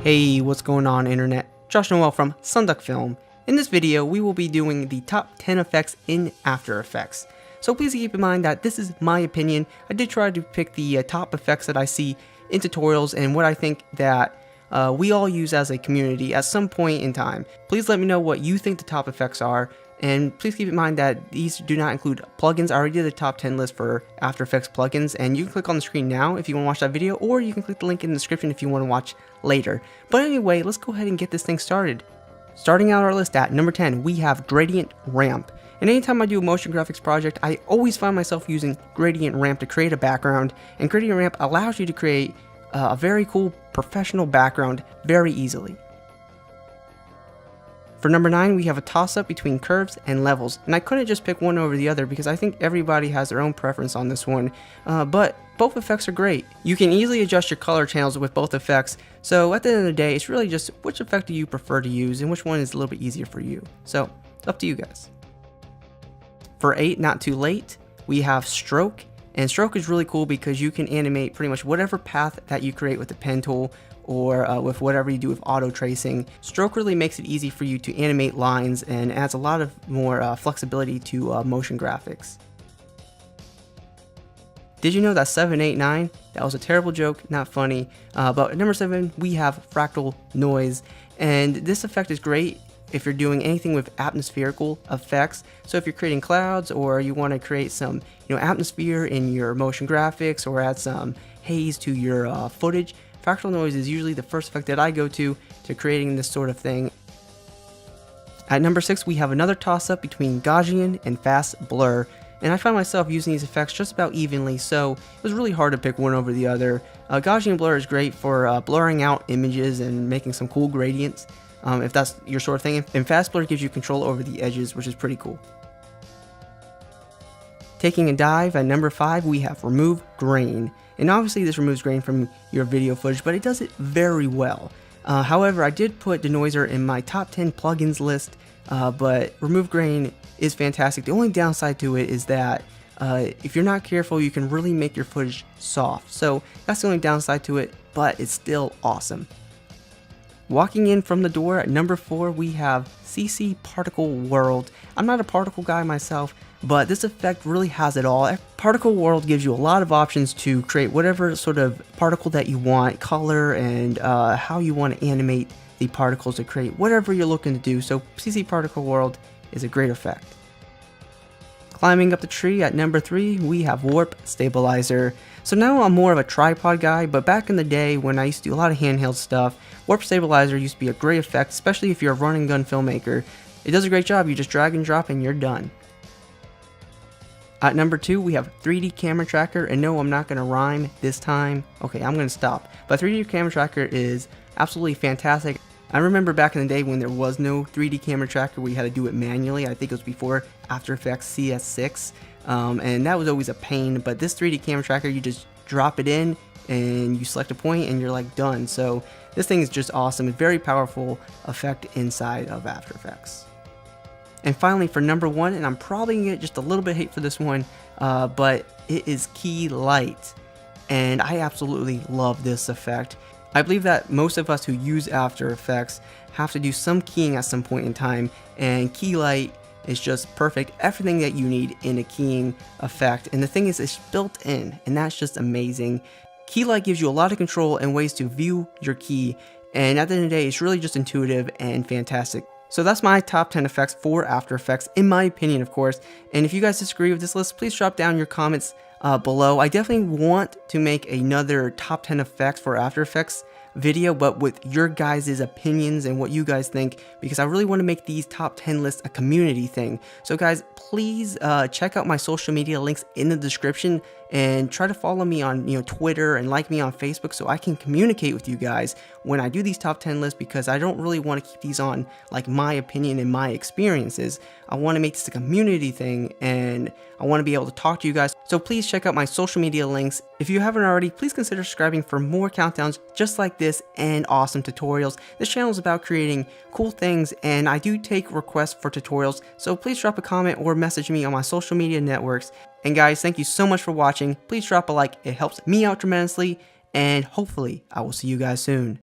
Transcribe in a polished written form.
Hey, what's going on internet? Josh Noel from Sunduck Film. In this video, we will be doing the top 10 effects in After Effects. So please keep in mind that this is my opinion. I did try to pick the top effects that I see in tutorials and what I think that we all use as a community at some point in time. Please let me know what you think the top effects are. And please keep in mind that these do not include plugins. I already did a top 10 list for After Effects plugins, and you can click on the screen now if you want to watch that video, or you can click the link in the description if you want to watch later. But anyway, let's go ahead and get this thing started. Starting out our list at number 10, we have Gradient Ramp. And anytime I do a motion graphics project, I always find myself using Gradient Ramp to create a background, and Gradient Ramp allows you to create a very cool professional background very easily. For number 9, we have a toss-up between curves and levels, and I couldn't just pick one over the other because I think everybody has their own preference on this one, but both effects are great. You can easily adjust your color channels with both effects, so at the end of the day, it's really just which effect do you prefer to use and which one is a little bit easier for you. So, it's up to you guys. For 8, Not Too Late, we have Stroke, and Stroke is really cool because you can animate pretty much whatever path that you create with the pen tool, or with whatever you do with auto tracing. Stroke really makes it easy for you to animate lines and adds a lot of more flexibility to motion graphics. Did you know that 789? That was a terrible joke, not funny. But at number 7, we have Fractal Noise, and this effect is great if you're doing anything with atmospherical effects. So if you're creating clouds, or you want to create some atmosphere in your motion graphics, or add some haze to your footage, Fractal Noise is usually the first effect that I go to creating this sort of thing. At number 6, we have another toss-up between Gaussian and Fast Blur, and I find myself using these effects just about evenly, so it was really hard to pick one over the other. Gaussian Blur is great for blurring out images and making some cool gradients, if that's your sort of thing, and Fast Blur gives you control over the edges, which is pretty cool. Taking a dive at number 5, we have Remove Grain. And obviously this removes grain from your video footage, but it does it very well. However, I did put Denoiser in my top 10 plugins list, but Remove Grain is fantastic. The only downside to it is that if you're not careful, you can really make your footage soft. So that's the only downside to it, but it's still awesome. Walking in from the door at number 4, we have CC Particle World. I'm not a particle guy myself, but this effect really has it all. Particle World gives you a lot of options to create whatever sort of particle that you want, color, and how you want to animate the particles to create whatever you're looking to do. So CC Particle World is a great effect. Climbing up the tree at number 3, we have Warp Stabilizer. So now I'm more of a tripod guy, but back in the day when I used to do a lot of handheld stuff, Warp Stabilizer used to be a great effect, especially if you're a run and gun filmmaker. It does a great job. You just drag and drop and you're done. At number 2, we have 3D Camera Tracker, and no, I'm not going to rhyme this time. Okay, I'm going to stop. But 3D Camera Tracker is absolutely fantastic. I remember back in the day when there was no 3D Camera Tracker, we had to do it manually. I think it was before After Effects CS6, and that was always a pain. But this 3D Camera Tracker, you just drop it in, and you select a point, and you're like done. So this thing is just awesome. It's a very powerful effect inside of After Effects. And finally, for number 1, and I'm probably going to get just a little bit of hate for this one, but it is Key Light. And I absolutely love this effect. I believe that most of us who use After Effects have to do some keying at some point in time, and Key Light is just perfect. Everything that you need in a keying effect. And the thing is, it's built in, and that's just amazing. Key Light gives you a lot of control and ways to view your key, and at the end of the day, it's really just intuitive and fantastic. So that's my top 10 effects for After Effects, in my opinion, of course. And if you guys disagree with this list, please drop down your comments below. I definitely want to make another top 10 effects for After Effects video, but with your guys' opinions and what you guys think, because I really want to make these top 10 lists a community thing. So guys, please check out my social media links in the description, and try to follow me on Twitter, and like me on Facebook, so I can communicate with you guys when I do these top 10 lists, because I don't really want to keep these on like my opinion and my experiences. I want to make this a community thing, and I want to be able to talk to you guys. So please check out my social media links. If you haven't already, please consider subscribing for more countdowns just like this and awesome tutorials. This channel is about creating cool things, and I do take requests for tutorials, so please drop a comment or message me on my social media networks. And guys, thank you so much for watching. Please drop a like, it helps me out tremendously, and hopefully I will see you guys soon.